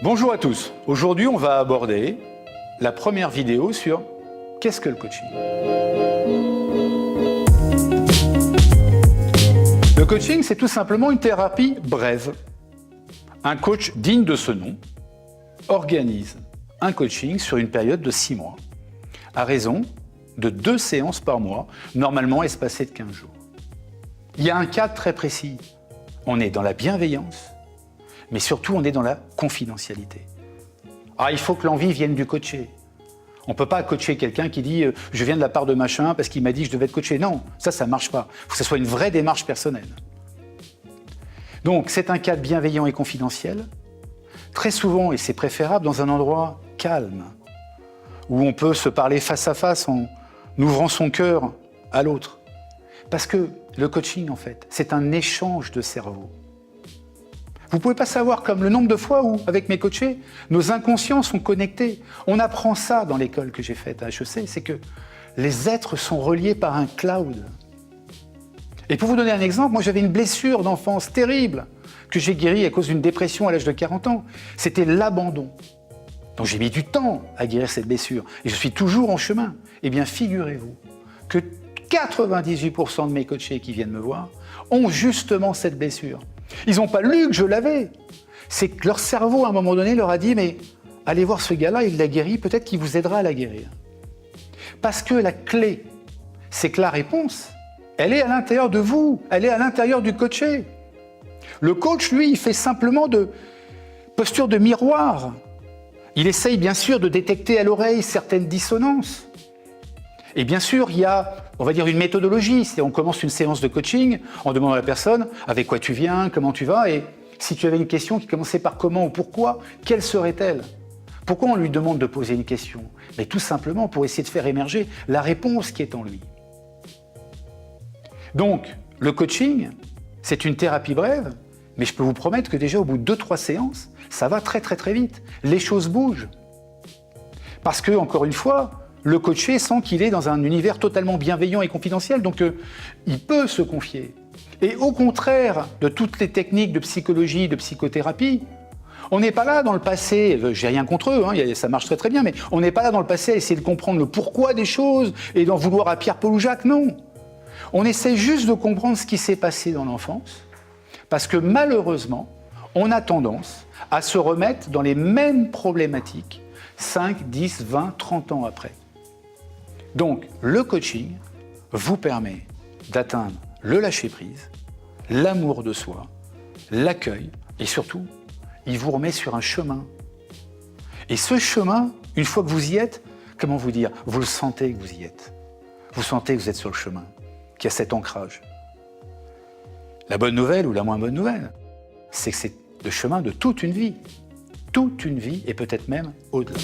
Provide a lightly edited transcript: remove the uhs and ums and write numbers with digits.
Bonjour à tous. Aujourd'hui, on va aborder la première vidéo sur qu'est-ce que le coaching. Le coaching, c'est tout simplement une thérapie brève. Un coach digne de ce nom organise un coaching sur une période de 6 mois, à raison de 2 séances par mois, normalement espacées de 15 jours. Il y a un cadre très précis. On est dans la bienveillance, mais surtout on est dans la confidentialité. Ah, il faut que l'envie vienne du coaché. On ne peut pas coacher quelqu'un qui dit « je viens de la part de machin parce qu'il m'a dit que je devais être coaché ». Non, ça ne marche pas. Il faut que ce soit une vraie démarche personnelle. Donc, c'est un cadre bienveillant et confidentiel. Très souvent, et c'est préférable, dans un endroit calme, où on peut se parler face à face en ouvrant son cœur à l'autre. Parce que le coaching, en fait, c'est un échange de cerveau. Vous ne pouvez pas savoir comme le nombre de fois où, avec mes coachés, nos inconscients sont connectés. On apprend ça dans l'école que j'ai faite à HEC, c'est que les êtres sont reliés par un cloud. Et pour vous donner un exemple, moi j'avais une blessure d'enfance terrible que j'ai guérie à cause d'une dépression à l'âge de 40 ans. C'était l'abandon. Donc j'ai mis du temps à guérir cette blessure et je suis toujours en chemin. Eh bien, figurez-vous que 98% de mes coachés qui viennent me voir ont justement cette blessure. Ils n'ont pas lu que je l'avais. C'est que leur cerveau, à un moment donné, leur a dit « mais allez voir ce gars-là, il l'a guéri, peut-être qu'il vous aidera à la guérir. » Parce que la clé, c'est que la réponse, elle est à l'intérieur de vous, elle est à l'intérieur du coaché. Le coach, lui, il fait simplement de posture de miroir. Il essaye bien sûr de détecter à l'oreille certaines dissonances. Et bien sûr, il y a, on va dire, une méthodologie. On commence une séance de coaching en demandant à la personne avec quoi tu viens, comment tu vas, et si tu avais une question qui commençait par comment ou pourquoi, quelle serait-elle? Pourquoi on lui demande de poser une question? Mais tout simplement pour essayer de faire émerger la réponse qui est en lui. Donc, le coaching, c'est une thérapie brève, mais je peux vous promettre que déjà au bout de 2-3 séances, ça va très vite. Les choses bougent. Parce que, encore une fois, le coaché sent qu'il est dans un univers totalement bienveillant et confidentiel, donc il peut se confier. Et au contraire de toutes les techniques de psychologie, de psychothérapie, on n'est pas là dans le passé, j'ai rien contre eux, hein, ça marche très bien, mais on n'est pas là dans le passé à essayer de comprendre le pourquoi des choses et d'en vouloir à Pierre, Paul ou Jacques, non. On essaie juste de comprendre ce qui s'est passé dans l'enfance, parce que malheureusement, on a tendance à se remettre dans les mêmes problématiques 5, 10, 20, 30 ans après. Donc, le coaching vous permet d'atteindre le lâcher-prise, l'amour de soi, l'accueil et surtout, il vous remet sur un chemin. Et ce chemin, une fois que vous y êtes, comment vous dire, vous le sentez que vous y êtes. Vous sentez que vous êtes sur le chemin, qu'il y a cet ancrage. La bonne nouvelle ou la moins bonne nouvelle, c'est que c'est le chemin de toute une vie et peut-être même au-delà.